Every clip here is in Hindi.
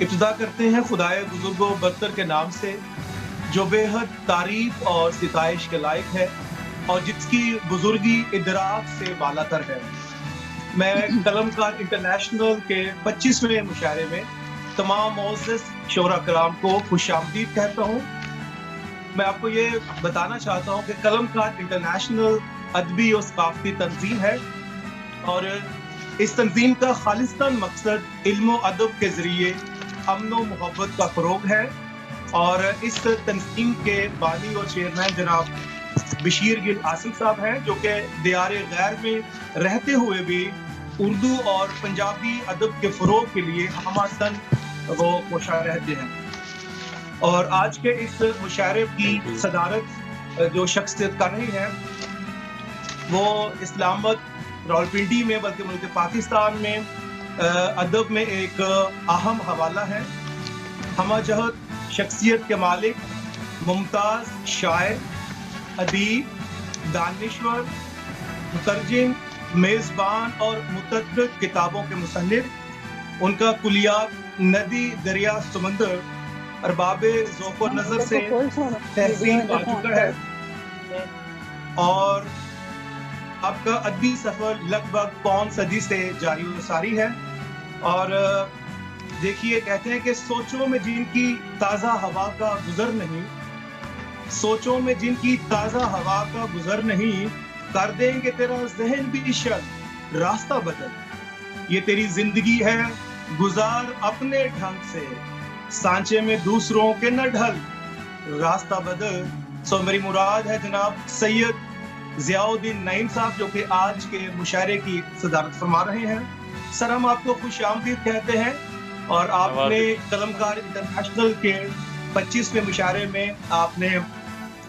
इब्तिदा करते हैं खुदाए बुजुर्गो बरतर के नाम से, जो बेहद तारीफ और सिताइश के लायक है और जिसकी बुजुर्गी इदराक से बालातर है। मैं कलमकार इंटरनेशनल के 25वें मुशायरे में तमाम मोअज़्ज़िज़ शोरा कराम को खुशामदीद कहता हूँ। मैं आपको ये बताना चाहता हूँ कि कलमकार इंटरनेशनल अदबी और सकाफ़ती तंज़ीम है और इस तंज़ीम का खालिस्तान मकसद इल्म और अदब के ज़रिए अमन और मोहब्बत का फ़रोग़ है। और इस तंज़ीम के बानी और चेयरमैन जनाब बशीर गिल आसिफ साहब हैं, जो कि दियारे गैर में रहते हुए भी उर्दू और पंजाबी अदब के फ़रोग़ के लिए हमासन वो कोशा रहते हैं। और आज के इस मुशायरे की सदारत जो शख्सियत कर रही है वो इस्लामाबाद रावलपिंडी में बल्कि मुल्क पाकिस्तान में अदब में एक अहम हवाला है। हमजहत शख्सियत के मालिक, मुमताज़ शायर, अदीब, दानिश्वर, मुतरजिम, मेज़बान और मुतअद्दिद किताबों के मुसन्निफ, उनका कुलियात नदी, दरिया, समंदर अरबाबे ज़ौक़ व नज़र से तहसीन पा चुका है और आपका अदबी सफ़र लगभग पौन सदी से जारी व सारी है। और देखिए, कहते हैं कि सोचों में जिनकी ताज़ा हवा का गुज़र नहीं, सोचों में जिनकी ताज़ा हवा का गुज़र नहीं, कर देंगे तेरा ज़हन भी शल, रास्ता बदल। ये तेरी ज़िंदगी है, गुज़ार अपने ढंग से, सांचे में दूसरों के न ढल, रास्ता बदल। सो मेरी मुराद है जनाब सैयद ज़ियाउद्दीन नईम साहब, जो कि आज के मुशायरे की सदारत फरमा रहे हैं। सर, हम आपको खुशामदीद कहते हैं और आपने कलमकार इंटरनेशनल के 25वें मुशायरे में आपने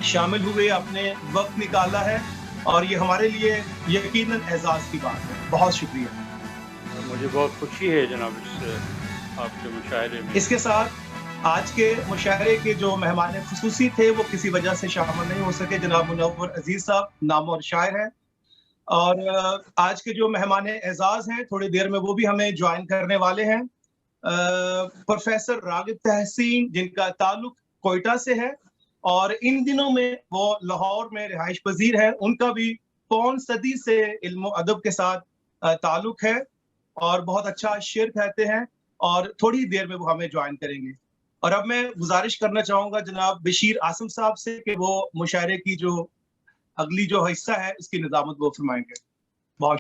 शामिल हुए, आपने वक्त निकाला है और ये हमारे लिए यकीनन एजाज़ की बात है। बहुत शुक्रिया। मुझे बहुत खुशी है जनाब इस आपके मुशायरे में। इसके साथ आज के मुशायरे के जो मेहमान खुसूसी थे वो किसी वजह से शामिल नहीं हो सके। जनाब मुनव्वर अजीज साहब नामवर शायर हैं और आज के जो मेहमान एजाज हैं थोड़ी देर में वो भी हमें ज्वाइन करने वाले हैं। प्रोफेसर रागिब तहसीन, जिनका ताल्लुक कोयटा से है और इन दिनों में वो लाहौर में रिहाइश पजीर है। उनका भी पौन सदी से इल्म अदब के साथ ताल्लुक है और बहुत अच्छा शेर कहते हैं और थोड़ी देर में वो हमें ज्वाइन करेंगे। और अब मैं गुजारिश करना चाहूंगा जनाब बशीर आसिफ साहब से कि वो मुशायरे की जो अगली जो हिस्सा है उसकी निज़ामत वो फरमाएंगे। बहुत